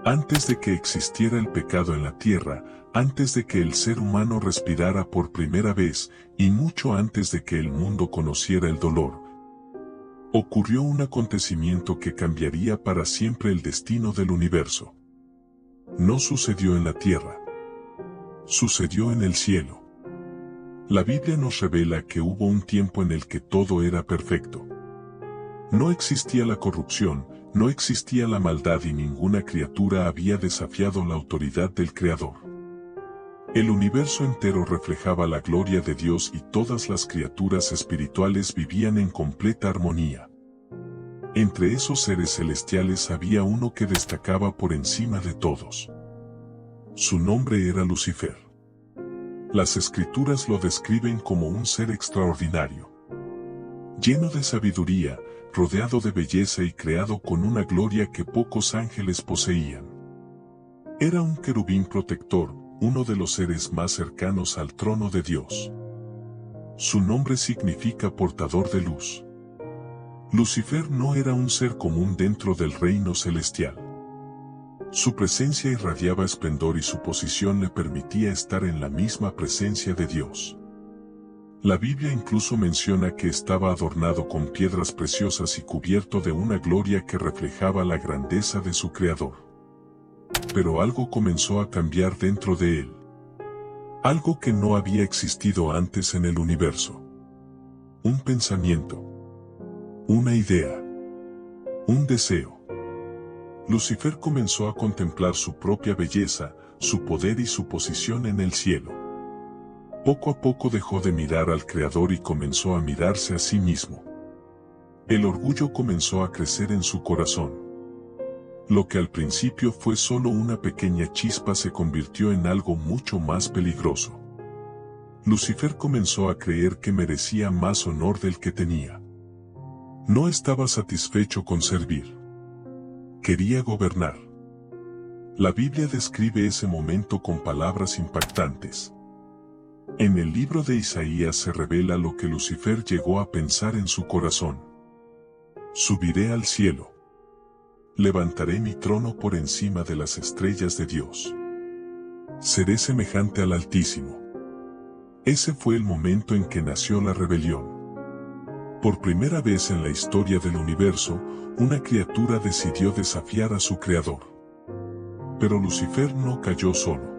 Antes de que existiera el pecado en la tierra, antes de que el ser humano respirara por primera vez, y mucho antes de que el mundo conociera el dolor, ocurrió un acontecimiento que cambiaría para siempre el destino del universo. No sucedió en la tierra. Sucedió en el cielo. La Biblia nos revela que hubo un tiempo en el que todo era perfecto. No existía la corrupción, no existía la maldad y ninguna criatura había desafiado la autoridad del Creador. El universo entero reflejaba la gloria de Dios y todas las criaturas espirituales vivían en completa armonía. Entre esos seres celestiales había uno que destacaba por encima de todos. Su nombre era Lucifer. Las Escrituras lo describen como un ser extraordinario, lleno de sabiduría, rodeado de belleza y creado con una gloria que pocos ángeles poseían. Era un querubín protector, uno de los seres más cercanos al trono de Dios. Su nombre significa portador de luz. Lucifer no era un ser común dentro del reino celestial. Su presencia irradiaba esplendor y su posición le permitía estar en la misma presencia de Dios. La Biblia incluso menciona que estaba adornado con piedras preciosas y cubierto de una gloria que reflejaba la grandeza de su Creador. Pero algo comenzó a cambiar dentro de él. Algo que no había existido antes en el universo. Un pensamiento. Una idea. Un deseo. Lucifer comenzó a contemplar su propia belleza, su poder y su posición en el cielo. Poco a poco dejó de mirar al Creador y comenzó a mirarse a sí mismo. El orgullo comenzó a crecer en su corazón. Lo que al principio fue solo una pequeña chispa se convirtió en algo mucho más peligroso. Lucifer comenzó a creer que merecía más honor del que tenía. No estaba satisfecho con servir. Quería gobernar. La Biblia describe ese momento con palabras impactantes. En el libro de Isaías se revela lo que Lucifer llegó a pensar en su corazón. Subiré al cielo. Levantaré mi trono por encima de las estrellas de Dios. Seré semejante al Altísimo. Ese fue el momento en que nació la rebelión. Por primera vez en la historia del universo, una criatura decidió desafiar a su Creador. Pero Lucifer no cayó solo.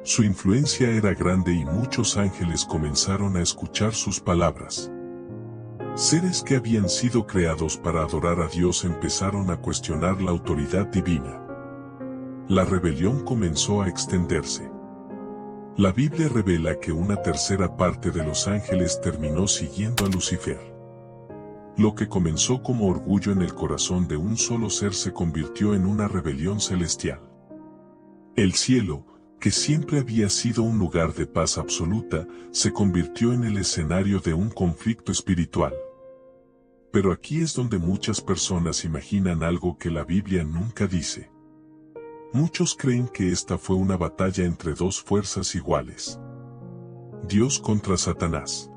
Su influencia era grande y muchos ángeles comenzaron a escuchar sus palabras. Seres que habían sido creados para adorar a Dios empezaron a cuestionar la autoridad divina. La rebelión comenzó a extenderse. La Biblia revela que una tercera parte de los ángeles terminó siguiendo a Lucifer. Lo que comenzó como orgullo en el corazón de un solo ser se convirtió en una rebelión celestial. El cielo, que siempre había sido un lugar de paz absoluta, se convirtió en el escenario de un conflicto espiritual. Pero aquí es donde muchas personas imaginan algo que la Biblia nunca dice. Muchos creen que esta fue una batalla entre dos fuerzas iguales. Dios contra Satanás.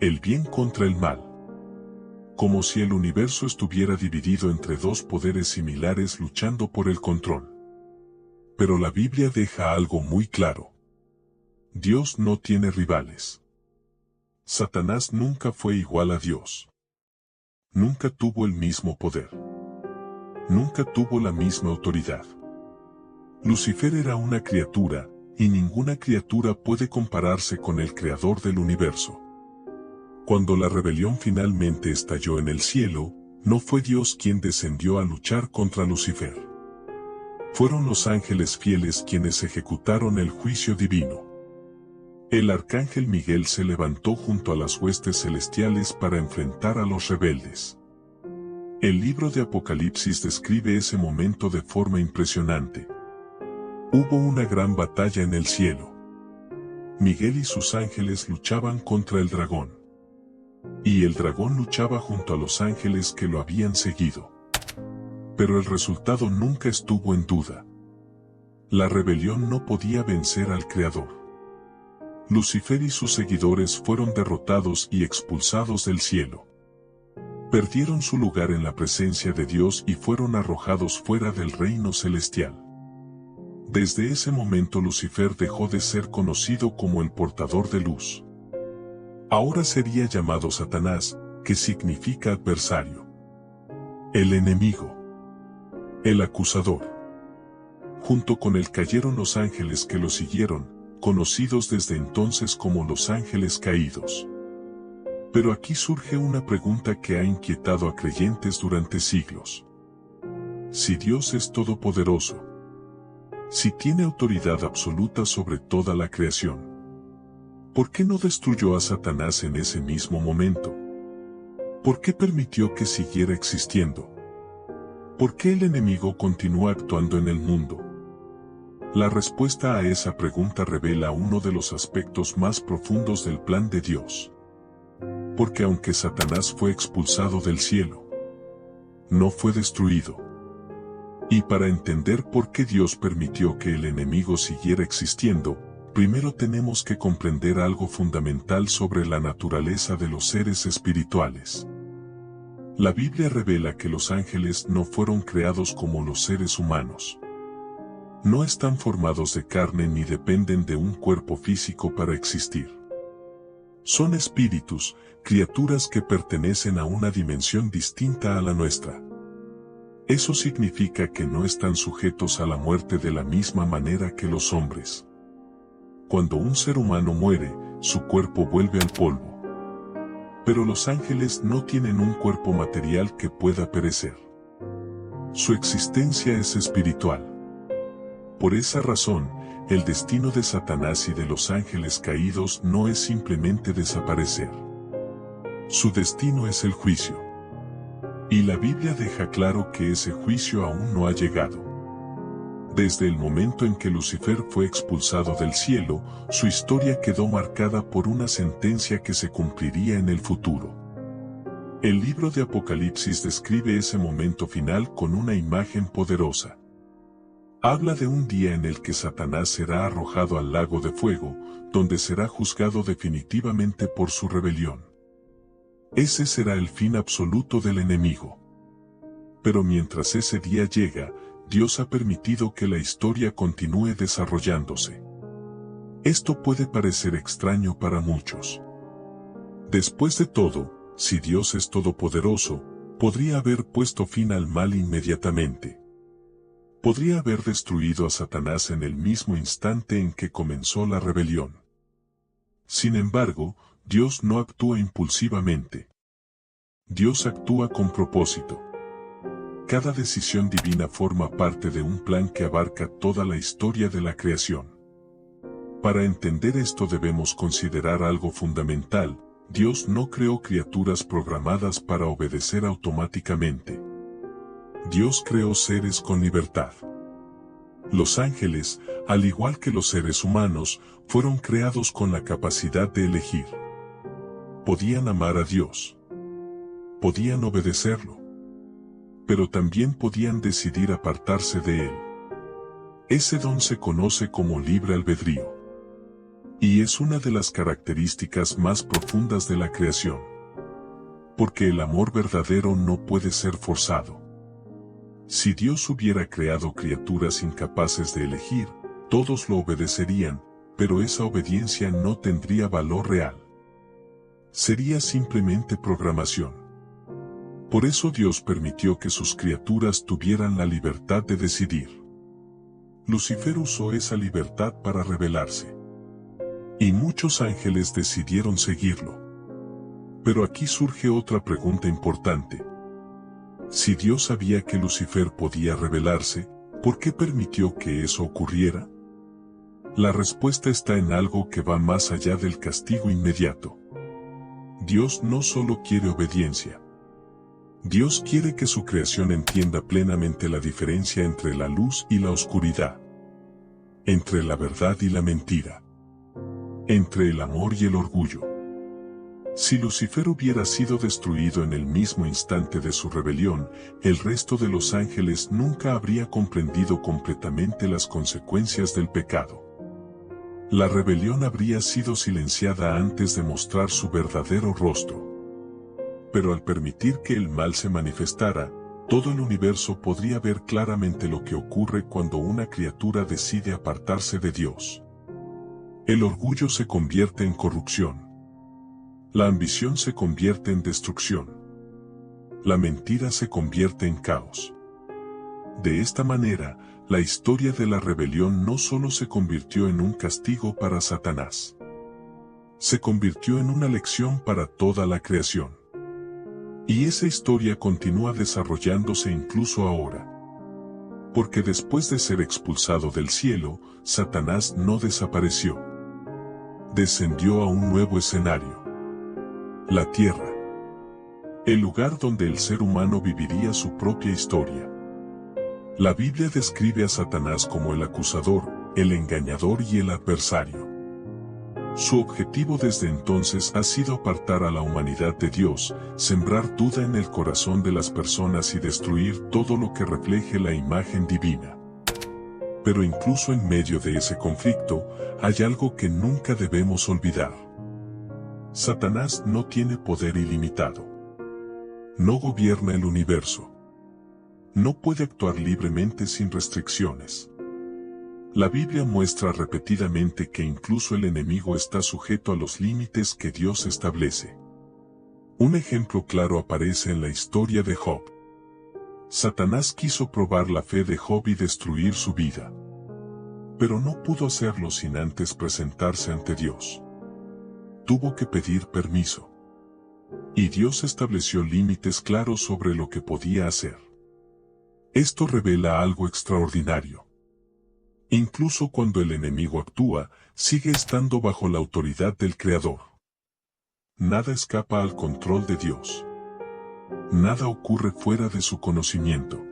El bien contra el mal. Como si el universo estuviera dividido entre dos poderes similares luchando por el control. Pero la Biblia deja algo muy claro. Dios no tiene rivales. Satanás nunca fue igual a Dios. Nunca tuvo el mismo poder. Nunca tuvo la misma autoridad. Lucifer era una criatura, y ninguna criatura puede compararse con el Creador del universo. Cuando la rebelión finalmente estalló en el cielo, no fue Dios quien descendió a luchar contra Lucifer. Fueron los ángeles fieles quienes ejecutaron el juicio divino. El arcángel Miguel se levantó junto a las huestes celestiales para enfrentar a los rebeldes. El libro de Apocalipsis describe ese momento de forma impresionante. Hubo una gran batalla en el cielo. Miguel y sus ángeles luchaban contra el dragón. Y el dragón luchaba junto a los ángeles que lo habían seguido. Pero el resultado nunca estuvo en duda. La rebelión no podía vencer al Creador. Lucifer y sus seguidores fueron derrotados y expulsados del cielo. Perdieron su lugar en la presencia de Dios y fueron arrojados fuera del reino celestial. Desde ese momento Lucifer dejó de ser conocido como el portador de luz. Ahora sería llamado Satanás, que significa adversario, el enemigo, el acusador. Junto con él cayeron los ángeles que lo siguieron, conocidos desde entonces como los ángeles caídos. Pero aquí surge una pregunta que ha inquietado a creyentes durante siglos. Si Dios es todopoderoso, si tiene autoridad absoluta sobre toda la creación, ¿por qué no destruyó a Satanás en ese mismo momento? ¿Por qué permitió que siguiera existiendo? ¿Por qué el enemigo continúa actuando en el mundo? La respuesta a esa pregunta revela uno de los aspectos más profundos del plan de Dios. Porque aunque Satanás fue expulsado del cielo, no fue destruido. Y para entender por qué Dios permitió que el enemigo siguiera existiendo, primero tenemos que comprender algo fundamental sobre la naturaleza de los seres espirituales. La Biblia revela que los ángeles no fueron creados como los seres humanos. No están formados de carne ni dependen de un cuerpo físico para existir. Son espíritus, criaturas que pertenecen a una dimensión distinta a la nuestra. Eso significa que no están sujetos a la muerte de la misma manera que los hombres. Cuando un ser humano muere, su cuerpo vuelve al polvo. Pero los ángeles no tienen un cuerpo material que pueda perecer. Su existencia es espiritual. Por esa razón, el destino de Satanás y de los ángeles caídos no es simplemente desaparecer. Su destino es el juicio. Y la Biblia deja claro que ese juicio aún no ha llegado. Desde el momento en que Lucifer fue expulsado del cielo, su historia quedó marcada por una sentencia que se cumpliría en el futuro. El libro de Apocalipsis describe ese momento final con una imagen poderosa. Habla de un día en el que Satanás será arrojado al lago de fuego, donde será juzgado definitivamente por su rebelión. Ese será el fin absoluto del enemigo. Pero mientras ese día llega, Dios ha permitido que la historia continúe desarrollándose. Esto puede parecer extraño para muchos. Después de todo, si Dios es todopoderoso, podría haber puesto fin al mal inmediatamente. Podría haber destruido a Satanás en el mismo instante en que comenzó la rebelión. Sin embargo, Dios no actúa impulsivamente. Dios actúa con propósito. Cada decisión divina forma parte de un plan que abarca toda la historia de la creación. Para entender esto debemos considerar algo fundamental: Dios no creó criaturas programadas para obedecer automáticamente. Dios creó seres con libertad. Los ángeles, al igual que los seres humanos, fueron creados con la capacidad de elegir. Podían amar a Dios. Podían obedecerlo. Pero también podían decidir apartarse de Él. Ese don se conoce como libre albedrío. Y es una de las características más profundas de la creación. Porque el amor verdadero no puede ser forzado. Si Dios hubiera creado criaturas incapaces de elegir, todos lo obedecerían, pero esa obediencia no tendría valor real. Sería simplemente programación. Por eso Dios permitió que sus criaturas tuvieran la libertad de decidir. Lucifer usó esa libertad para rebelarse. Y muchos ángeles decidieron seguirlo. Pero aquí surge otra pregunta importante. Si Dios sabía que Lucifer podía rebelarse, ¿por qué permitió que eso ocurriera? La respuesta está en algo que va más allá del castigo inmediato. Dios no solo quiere obediencia. Dios quiere que su creación entienda plenamente la diferencia entre la luz y la oscuridad, entre la verdad y la mentira, entre el amor y el orgullo. Si Lucifer hubiera sido destruido en el mismo instante de su rebelión, el resto de los ángeles nunca habría comprendido completamente las consecuencias del pecado. La rebelión habría sido silenciada antes de mostrar su verdadero rostro. Pero al permitir que el mal se manifestara, todo el universo podría ver claramente lo que ocurre cuando una criatura decide apartarse de Dios. El orgullo se convierte en corrupción. La ambición se convierte en destrucción. La mentira se convierte en caos. De esta manera, la historia de la rebelión no solo se convirtió en un castigo para Satanás. Se convirtió en una lección para toda la creación. Y esa historia continúa desarrollándose incluso ahora. Porque después de ser expulsado del cielo, Satanás no desapareció. Descendió a un nuevo escenario. La tierra. El lugar donde el ser humano viviría su propia historia. La Biblia describe a Satanás como el acusador, el engañador y el adversario. Su objetivo desde entonces ha sido apartar a la humanidad de Dios, sembrar duda en el corazón de las personas y destruir todo lo que refleje la imagen divina. Pero incluso en medio de ese conflicto, hay algo que nunca debemos olvidar. Satanás no tiene poder ilimitado. No gobierna el universo. No puede actuar libremente sin restricciones. La Biblia muestra repetidamente que incluso el enemigo está sujeto a los límites que Dios establece. Un ejemplo claro aparece en la historia de Job. Satanás quiso probar la fe de Job y destruir su vida. Pero no pudo hacerlo sin antes presentarse ante Dios. Tuvo que pedir permiso. Y Dios estableció límites claros sobre lo que podía hacer. Esto revela algo extraordinario. Incluso cuando el enemigo actúa, sigue estando bajo la autoridad del Creador. Nada escapa al control de Dios. Nada ocurre fuera de su conocimiento.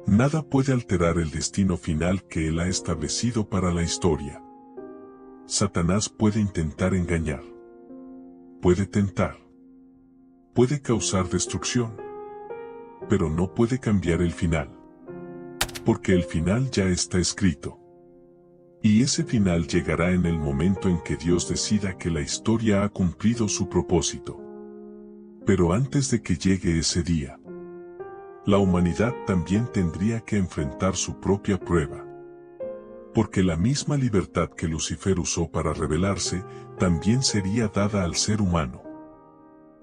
Nada puede alterar el destino final que Él ha establecido para la historia. Satanás puede intentar engañar. Puede tentar. Puede causar destrucción. Pero no puede cambiar el final. Porque el final ya está escrito. Y ese final llegará en el momento en que Dios decida que la historia ha cumplido su propósito. Pero antes de que llegue ese día, la humanidad también tendría que enfrentar su propia prueba. Porque la misma libertad que Lucifer usó para rebelarse, también sería dada al ser humano.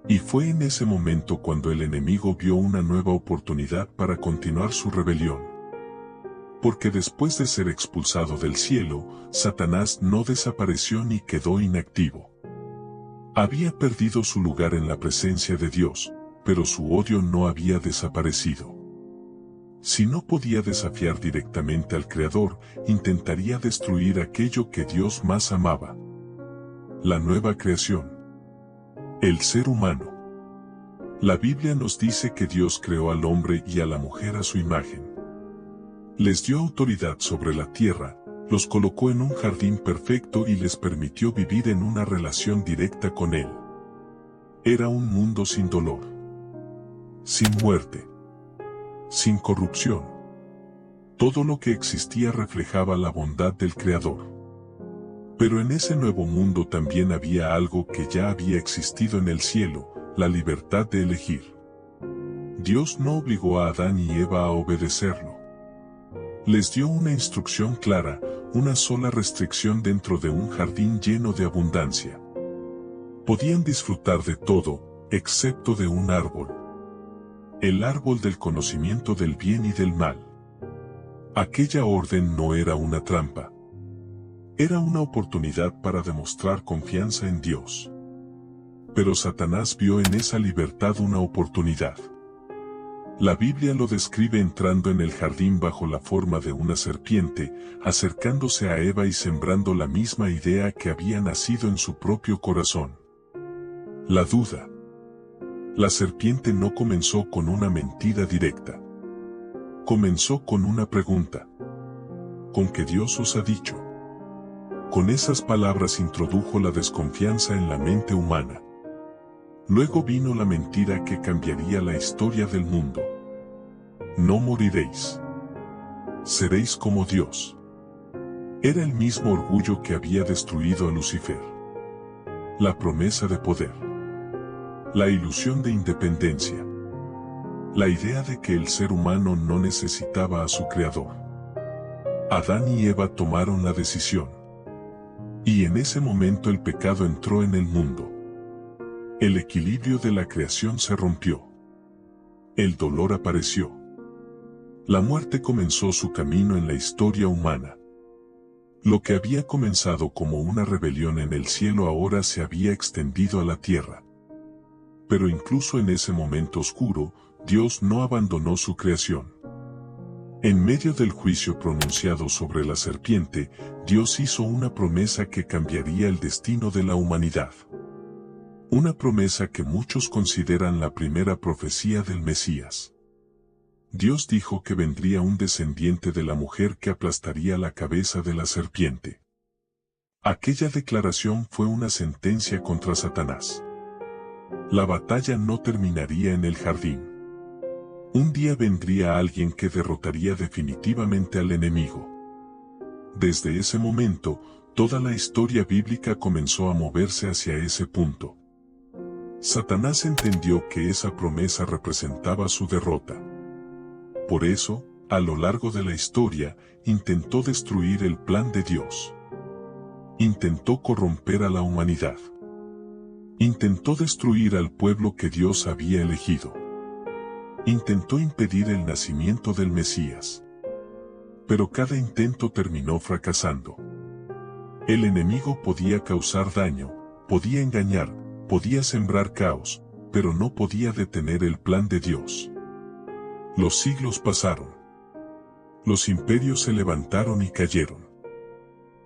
Y fue en ese momento cuando el enemigo vio una nueva oportunidad para continuar su rebelión. Porque después de ser expulsado del cielo, Satanás no desapareció ni quedó inactivo. Había perdido su lugar en la presencia de Dios, pero su odio no había desaparecido. Si no podía desafiar directamente al Creador, intentaría destruir aquello que Dios más amaba. La nueva creación. El ser humano. La Biblia nos dice que Dios creó al hombre y a la mujer a su imagen. Les dio autoridad sobre la tierra, los colocó en un jardín perfecto y les permitió vivir en una relación directa con Él. Era un mundo sin dolor, sin muerte, sin corrupción. Todo lo que existía reflejaba la bondad del Creador. Pero en ese nuevo mundo también había algo que ya había existido en el cielo, la libertad de elegir. Dios no obligó a Adán y Eva a obedecerlo. Les dio una instrucción clara, una sola restricción dentro de un jardín lleno de abundancia. Podían disfrutar de todo, excepto de un árbol. El árbol del conocimiento del bien y del mal. Aquella orden no era una trampa. Era una oportunidad para demostrar confianza en Dios. Pero Satanás vio en esa libertad una oportunidad. La Biblia lo describe entrando en el jardín bajo la forma de una serpiente, acercándose a Eva y sembrando la misma idea que había nacido en su propio corazón. La duda. La serpiente no comenzó con una mentira directa. Comenzó con una pregunta. ¿Con qué Dios os ha dicho? Con esas palabras introdujo la desconfianza en la mente humana. Luego vino la mentira que cambiaría la historia del mundo. No moriréis. Seréis como Dios. Era el mismo orgullo que había destruido a Lucifer. La promesa de poder. La ilusión de independencia. La idea de que el ser humano no necesitaba a su creador. Adán y Eva tomaron la decisión. Y en ese momento el pecado entró en el mundo. El equilibrio de la creación se rompió. El dolor apareció. La muerte comenzó su camino en la historia humana. Lo que había comenzado como una rebelión en el cielo ahora se había extendido a la tierra. Pero incluso en ese momento oscuro, Dios no abandonó su creación. En medio del juicio pronunciado sobre la serpiente, Dios hizo una promesa que cambiaría el destino de la humanidad. Una promesa que muchos consideran la primera profecía del Mesías. Dios dijo que vendría un descendiente de la mujer que aplastaría la cabeza de la serpiente. Aquella declaración fue una sentencia contra Satanás. La batalla no terminaría en el jardín. Un día vendría alguien que derrotaría definitivamente al enemigo. Desde ese momento, toda la historia bíblica comenzó a moverse hacia ese punto. Satanás entendió que esa promesa representaba su derrota. Por eso, a lo largo de la historia, intentó destruir el plan de Dios. Intentó corromper a la humanidad. Intentó destruir al pueblo que Dios había elegido. Intentó impedir el nacimiento del Mesías. Pero cada intento terminó fracasando. El enemigo podía causar daño, podía engañar, podía sembrar caos, pero no podía detener el plan de Dios. Los siglos pasaron. Los imperios se levantaron y cayeron.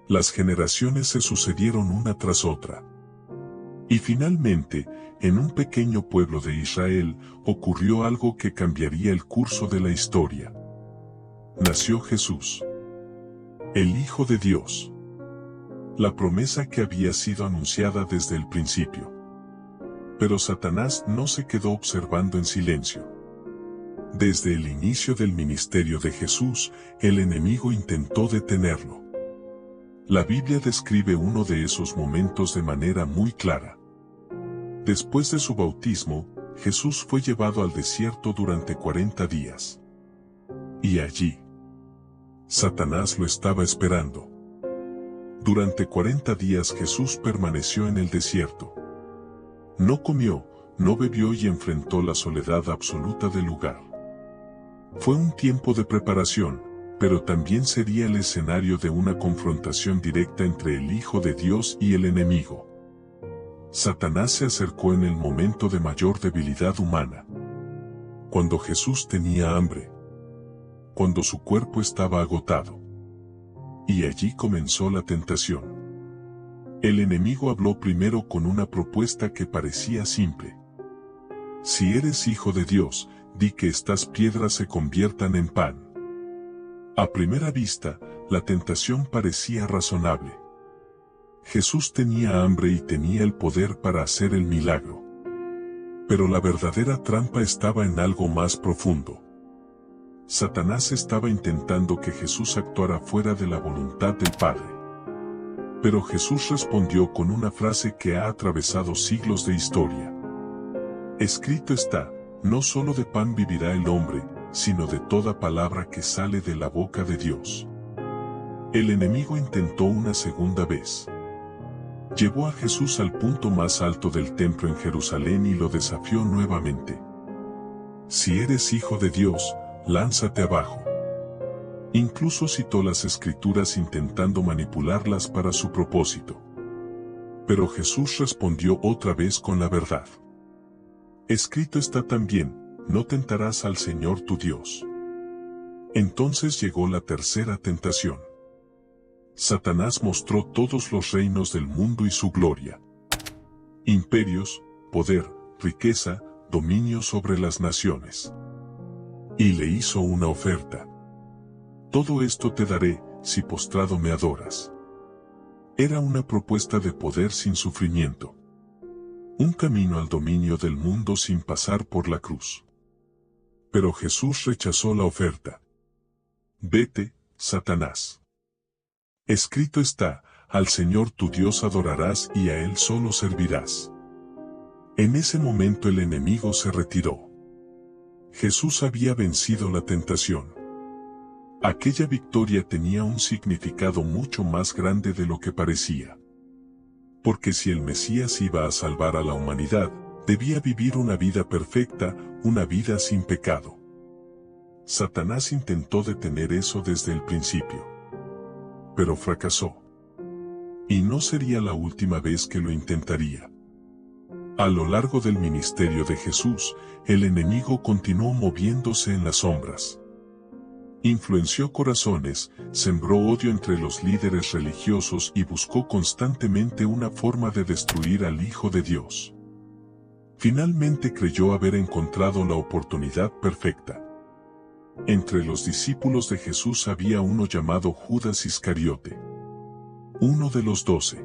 Las generaciones se sucedieron una tras otra. Y finalmente, en un pequeño pueblo de Israel, ocurrió algo que cambiaría el curso de la historia. Nació Jesús, el Hijo de Dios. La promesa que había sido anunciada desde el principio. Pero Satanás no se quedó observando en silencio. Desde el inicio del ministerio de Jesús, el enemigo intentó detenerlo. La Biblia describe uno de esos momentos de manera muy clara. Después de su bautismo, Jesús fue llevado al desierto durante 40 días. Y allí, Satanás lo estaba esperando. Durante 40 días Jesús permaneció en el desierto. No comió, no bebió y enfrentó la soledad absoluta del lugar. Fue un tiempo de preparación, pero también sería el escenario de una confrontación directa entre el Hijo de Dios y el enemigo. Satanás se acercó en el momento de mayor debilidad humana. Cuando Jesús tenía hambre. Cuando su cuerpo estaba agotado. Y allí comenzó la tentación. El enemigo habló primero con una propuesta que parecía simple. Si eres hijo de Dios, di que estas piedras se conviertan en pan. A primera vista, la tentación parecía razonable. Jesús tenía hambre y tenía el poder para hacer el milagro. Pero la verdadera trampa estaba en algo más profundo. Satanás estaba intentando que Jesús actuara fuera de la voluntad del Padre. Pero Jesús respondió con una frase que ha atravesado siglos de historia. Escrito está, no solo de pan vivirá el hombre, sino de toda palabra que sale de la boca de Dios. El enemigo intentó una segunda vez. Llevó a Jesús al punto más alto del templo en Jerusalén y lo desafió nuevamente. Si eres hijo de Dios, lánzate abajo. Incluso citó las Escrituras intentando manipularlas para su propósito. Pero Jesús respondió otra vez con la verdad. Escrito está también, no tentarás al Señor tu Dios. Entonces llegó la tercera tentación. Satanás mostró todos los reinos del mundo y su gloria. Imperios, poder, riqueza, dominio sobre las naciones. Y le hizo una oferta. Todo esto te daré, si postrado me adoras. Era una propuesta de poder sin sufrimiento. Un camino al dominio del mundo sin pasar por la cruz. Pero Jesús rechazó la oferta. Vete, Satanás. Escrito está, al Señor tu Dios adorarás y a Él solo servirás. En ese momento el enemigo se retiró. Jesús había vencido la tentación. Aquella victoria tenía un significado mucho más grande de lo que parecía. Porque si el Mesías iba a salvar a la humanidad, debía vivir una vida perfecta, una vida sin pecado. Satanás intentó detener eso desde el principio. Pero fracasó. Y no sería la última vez que lo intentaría. A lo largo del ministerio de Jesús, el enemigo continuó moviéndose en las sombras. Influenció corazones, sembró odio entre los líderes religiosos y buscó constantemente una forma de destruir al Hijo de Dios. Finalmente creyó haber encontrado la oportunidad perfecta. Entre los discípulos de Jesús había uno llamado Judas Iscariote. Uno de los 12.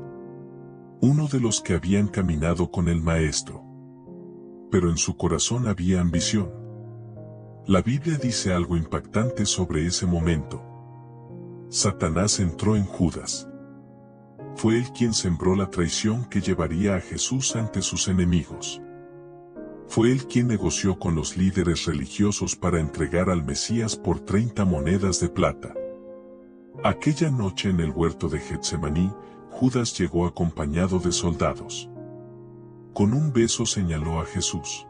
Uno de los que habían caminado con el Maestro. Pero en su corazón había ambición. La Biblia dice algo impactante sobre ese momento. Satanás entró en Judas. Fue él quien sembró la traición que llevaría a Jesús ante sus enemigos. Fue él quien negoció con los líderes religiosos para entregar al Mesías por 30 monedas de plata. Aquella noche en el huerto de Getsemaní, Judas llegó acompañado de soldados. Con un beso señaló a Jesús.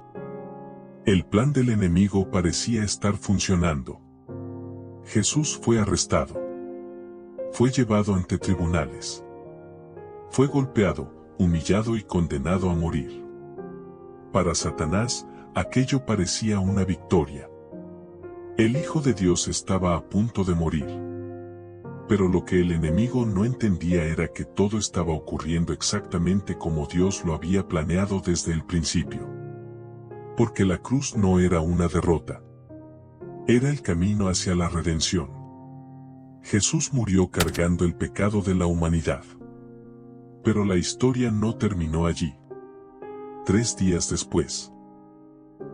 El plan del enemigo parecía estar funcionando. Jesús fue arrestado. Fue llevado ante tribunales. Fue golpeado, humillado y condenado a morir. Para Satanás, aquello parecía una victoria. El Hijo de Dios estaba a punto de morir. Pero lo que el enemigo no entendía era que todo estaba ocurriendo exactamente como Dios lo había planeado desde el principio. Porque la cruz no era una derrota. Era el camino hacia la redención. Jesús murió cargando el pecado de la humanidad. Pero la historia no terminó allí. 3 días después,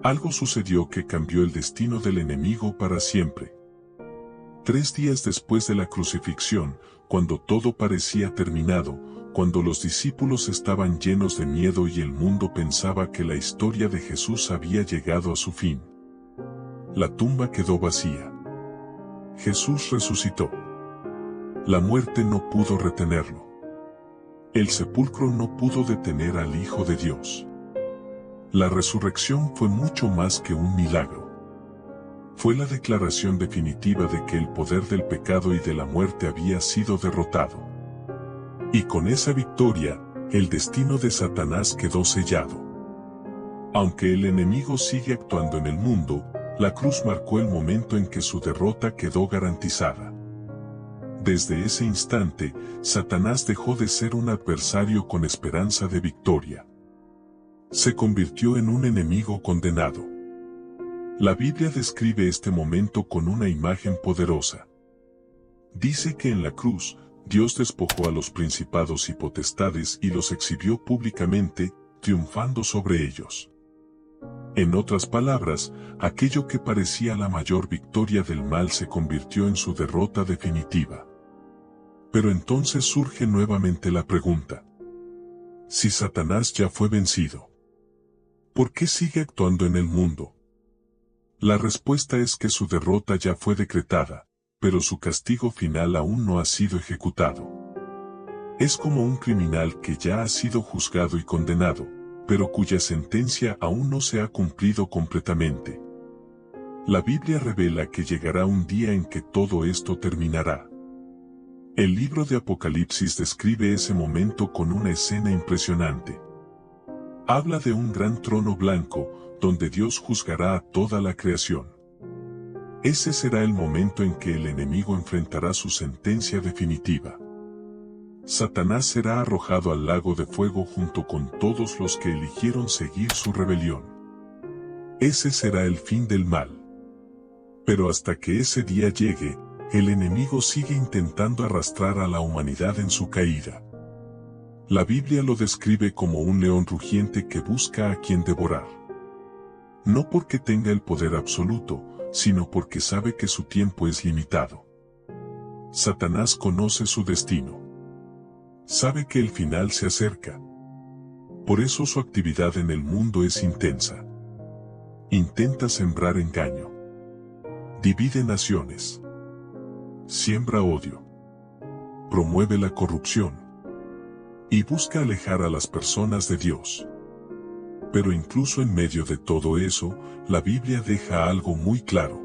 algo sucedió que cambió el destino del enemigo para siempre. 3 días después de la crucifixión, cuando todo parecía terminado, cuando los discípulos estaban llenos de miedo y el mundo pensaba que la historia de Jesús había llegado a su fin, la tumba quedó vacía. Jesús resucitó. La muerte no pudo retenerlo. El sepulcro no pudo detener al Hijo de Dios. La resurrección fue mucho más que un milagro. Fue la declaración definitiva de que el poder del pecado y de la muerte había sido derrotado. Y con esa victoria, el destino de Satanás quedó sellado. Aunque el enemigo sigue actuando en el mundo, la cruz marcó el momento en que su derrota quedó garantizada. Desde ese instante, Satanás dejó de ser un adversario con esperanza de victoria. Se convirtió en un enemigo condenado. La Biblia describe este momento con una imagen poderosa. Dice que en la cruz, Dios despojó a los principados y potestades y los exhibió públicamente, triunfando sobre ellos. En otras palabras, aquello que parecía la mayor victoria del mal se convirtió en su derrota definitiva. Pero entonces surge nuevamente la pregunta: si Satanás ya fue vencido, ¿por qué sigue actuando en el mundo? La respuesta es que su derrota ya fue decretada, pero su castigo final aún no ha sido ejecutado. Es como un criminal que ya ha sido juzgado y condenado, pero cuya sentencia aún no se ha cumplido completamente. La Biblia revela que llegará un día en que todo esto terminará. El libro de Apocalipsis describe ese momento con una escena impresionante. Habla de un gran trono blanco, donde Dios juzgará a toda la creación. Ese será el momento en que el enemigo enfrentará su sentencia definitiva. Satanás será arrojado al lago de fuego junto con todos los que eligieron seguir su rebelión. Ese será el fin del mal. Pero hasta que ese día llegue, el enemigo sigue intentando arrastrar a la humanidad en su caída. La Biblia lo describe como un león rugiente que busca a quien devorar. No porque tenga el poder absoluto, sino porque sabe que su tiempo es limitado. Satanás conoce su destino. Sabe que el final se acerca. Por eso su actividad en el mundo es intensa. Intenta sembrar engaño. Divide naciones. Siembra odio. Promueve la corrupción. Y busca alejar a las personas de Dios. Pero incluso en medio de todo eso, la Biblia deja algo muy claro.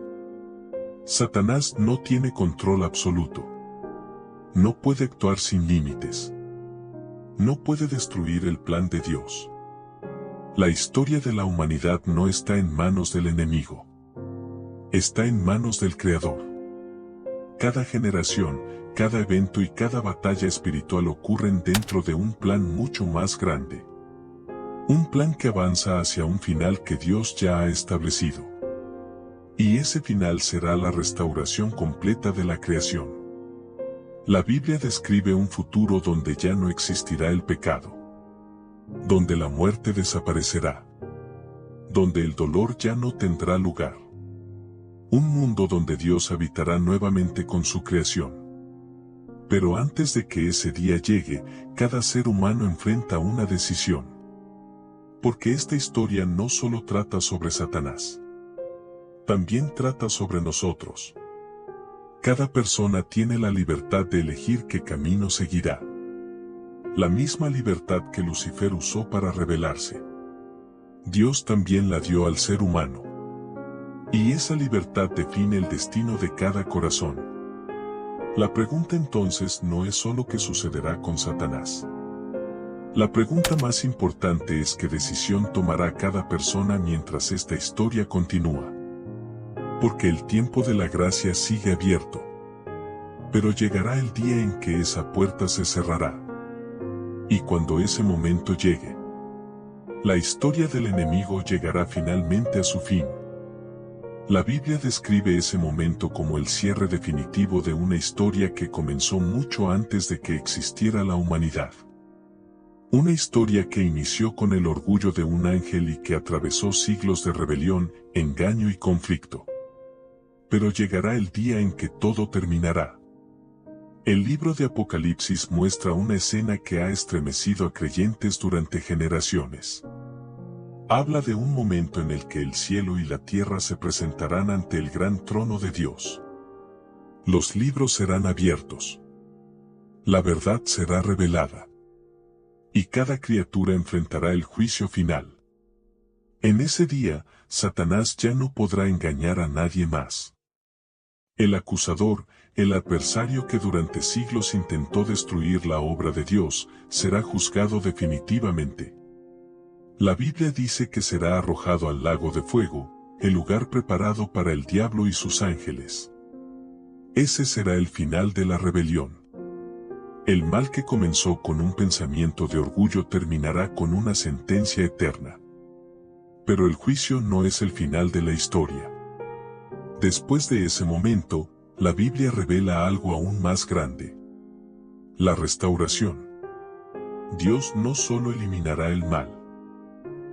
Satanás no tiene control absoluto. No puede actuar sin límites. No puede destruir el plan de Dios. La historia de la humanidad no está en manos del enemigo. Está en manos del Creador. Cada generación, cada evento y cada batalla espiritual ocurren dentro de un plan mucho más grande. Un plan que avanza hacia un final que Dios ya ha establecido. Y ese final será la restauración completa de la creación. La Biblia describe un futuro donde ya no existirá el pecado. Donde la muerte desaparecerá. Donde el dolor ya no tendrá lugar. Un mundo donde Dios habitará nuevamente con su creación. Pero antes de que ese día llegue, cada ser humano enfrenta una decisión. Porque esta historia no solo trata sobre Satanás. También trata sobre nosotros. Cada persona tiene la libertad de elegir qué camino seguirá. La misma libertad que Lucifer usó para rebelarse. Dios también la dio al ser humano. Y esa libertad define el destino de cada corazón. La pregunta entonces no es solo qué sucederá con Satanás. La pregunta más importante es qué decisión tomará cada persona mientras esta historia continúa. Porque el tiempo de la gracia sigue abierto. Pero llegará el día en que esa puerta se cerrará. Y cuando ese momento llegue, la historia del enemigo llegará finalmente a su fin. La Biblia describe ese momento como el cierre definitivo de una historia que comenzó mucho antes de que existiera la humanidad. Una historia que inició con el orgullo de un ángel y que atravesó siglos de rebelión, engaño y conflicto. Pero llegará el día en que todo terminará. El libro de Apocalipsis muestra una escena que ha estremecido a creyentes durante generaciones. Habla de un momento en el que el cielo y la tierra se presentarán ante el gran trono de Dios. Los libros serán abiertos. La verdad será revelada. Y cada criatura enfrentará el juicio final. En ese día, Satanás ya no podrá engañar a nadie más. El acusador, el adversario que durante siglos intentó destruir la obra de Dios, será juzgado definitivamente. La Biblia dice que será arrojado al lago de fuego, el lugar preparado para el diablo y sus ángeles. Ese será el final de la rebelión. El mal que comenzó con un pensamiento de orgullo terminará con una sentencia eterna. Pero el juicio no es el final de la historia. Después de ese momento, la Biblia revela algo aún más grande. La restauración. Dios no solo eliminará el mal.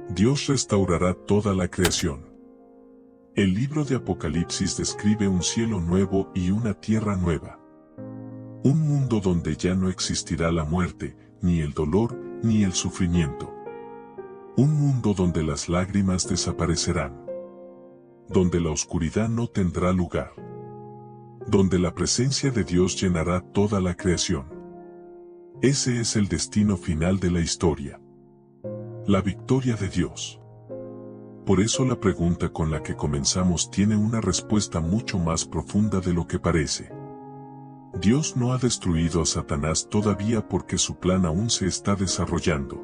Dios restaurará toda la creación. El libro de Apocalipsis describe un cielo nuevo y una tierra nueva. Un mundo donde ya no existirá la muerte, ni el dolor, ni el sufrimiento. Un mundo donde las lágrimas desaparecerán. Donde la oscuridad no tendrá lugar. Donde la presencia de Dios llenará toda la creación. Ese es el destino final de la historia. La victoria de Dios. Por eso la pregunta con la que comenzamos tiene una respuesta mucho más profunda de lo que parece. Dios no ha destruido a Satanás todavía porque su plan aún se está desarrollando.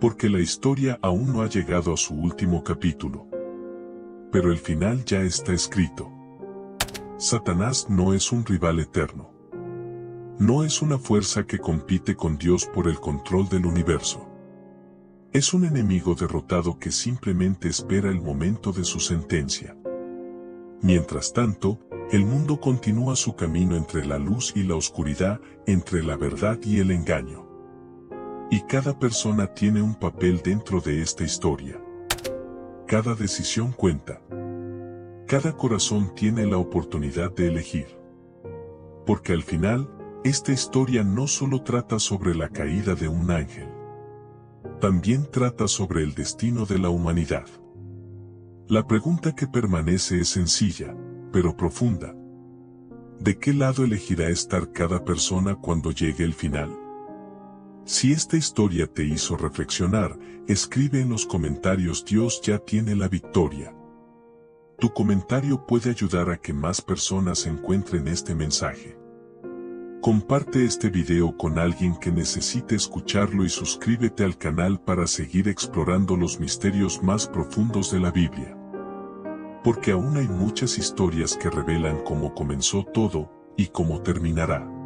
Porque la historia aún no ha llegado a su último capítulo. Pero el final ya está escrito. Satanás no es un rival eterno. No es una fuerza que compite con Dios por el control del universo. Es un enemigo derrotado que simplemente espera el momento de su sentencia. Mientras tanto, el mundo continúa su camino entre la luz y la oscuridad, entre la verdad y el engaño. Y cada persona tiene un papel dentro de esta historia. Cada decisión cuenta. Cada corazón tiene la oportunidad de elegir. Porque al final, esta historia no solo trata sobre la caída de un ángel. también trata sobre el destino de la humanidad. La pregunta que permanece es sencilla, pero profunda. ¿De qué lado elegirá estar cada persona cuando llegue el final? Si esta historia te hizo reflexionar, escribe en los comentarios "Dios ya tiene la victoria". Tu comentario puede ayudar a que más personas encuentren este mensaje. Comparte este video con alguien que necesite escucharlo y suscríbete al canal para seguir explorando los misterios más profundos de la Biblia. Porque aún hay muchas historias que revelan cómo comenzó todo y cómo terminará.